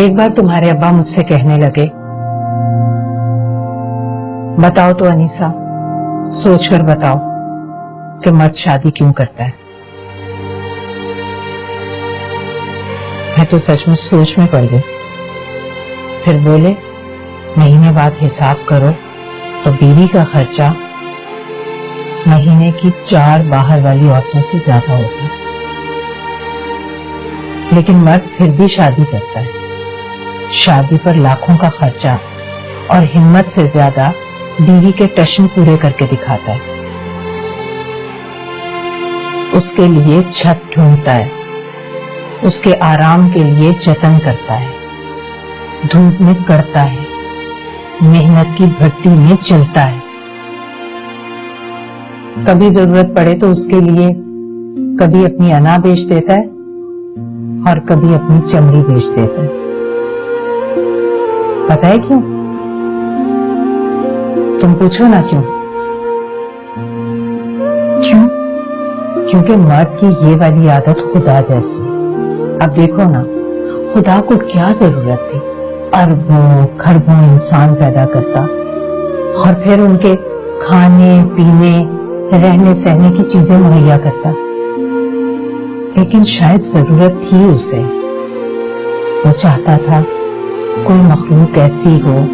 ایک بار تمہارے ابا مجھ سے کہنے لگے، بتاؤ تو انیسہ، سوچ کر بتاؤ کہ مرد شادی کیوں کرتا ہے؟ میں تو سچ مچ سوچ میں پڑ گئی۔ پھر بولے، مہینے بعد حساب کرو تو بیوی کا خرچہ مہینے کی 4 باہر والی عورتوں سے زیادہ ہوتا ہے، لیکن مرد پھر بھی شادی کرتا ہے۔ شادی پر لاکھوں کا خرچہ اور ہمت سے زیادہ بیوی کے ٹشن پورے کر کے دکھاتا ہے۔ اس کے لیے چھت ڈھونڈتا ہے، اس کے آرام کے لیے جتن کرتا ہے، دھوپ میں کڑتا ہے، محنت کی بھٹی میں چلتا ہے۔ کبھی ضرورت پڑے تو اس کے لیے کبھی اپنی انا بیچ دیتا ہے اور کبھی اپنی چمڑی بیچ دیتا ہے۔ پتہ ہے کیوں؟ تم پوچھو نا کیوں؟ کیونکہ مرد کی یہ والی عادت خدا جیسی۔ اب دیکھو نا، خدا کو کیا ضرورت تھی اربوں خربوں انسان پیدا کرتا اور پھر ان کے کھانے پینے رہنے سہنے کی چیزیں مہیا کرتا، لیکن شاید ضرورت تھی اسے۔ وہ چاہتا تھا کوئی مخلوق ایسی ہو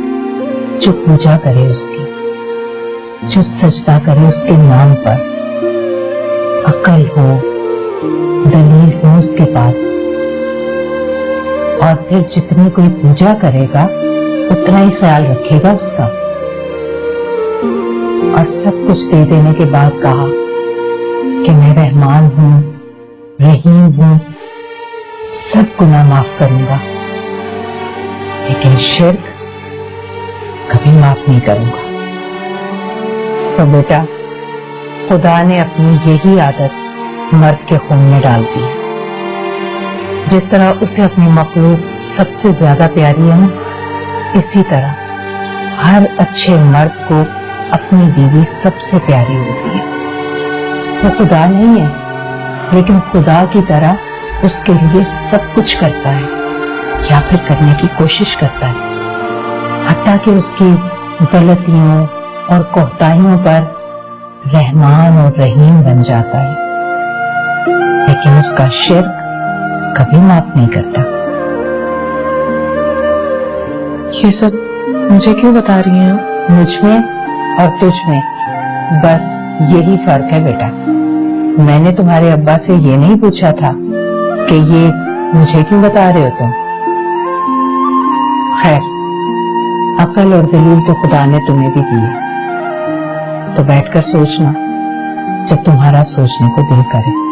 جو پوجا کرے اس کی، جو سجدہ کرے اس کے نام پر، عقل ہو، دلیل ہو اس کے پاس، اور پھر جتنی کوئی پوجا کرے گا اتنا ہی خیال رکھے گا اس کا۔ اور سب کچھ دے دینے کے بعد کہا کہ میں رحمان ہوں، رحیم ہوں، سب گناہ معاف کروں گا، لیکن شرک کبھی معاف نہیں کروں گا۔ تو بیٹا، خدا نے اپنی یہی عادت مرد کے خون میں ڈال دی۔ جس طرح اسے اپنی مخلوق سب سے زیادہ پیاری ہے نا، اسی طرح ہر اچھے مرد کو اپنی بیوی سب سے پیاری ہوتی ہے۔ وہ خدا نہیں ہے، لیکن خدا کی طرح اس کے لیے سب کچھ کرتا ہے یا پھر کرنے کی کوشش کرتا ہے، حتیٰ کہ اس کی غلطیوں اور کوتاہیوں پر رحمان اور رحیم بن جاتا ہے، لیکن اس کا شرک کبھی معاف نہیں کرتا۔ یہ سب مجھے کیوں بتا رہی ہیں آپ؟ مجھ میں اور تجھ میں بس یہی فرق ہے بیٹا۔ میں نے تمہارے ابا سے یہ نہیں پوچھا تھا کہ یہ مجھے کیوں بتا رہے ہو تم۔ خیر، عقل اور دلیل تو خدا نے تمہیں بھی دی ہے، تو بیٹھ کر سوچنا جب تمہارا سوچنے کو دل کرے۔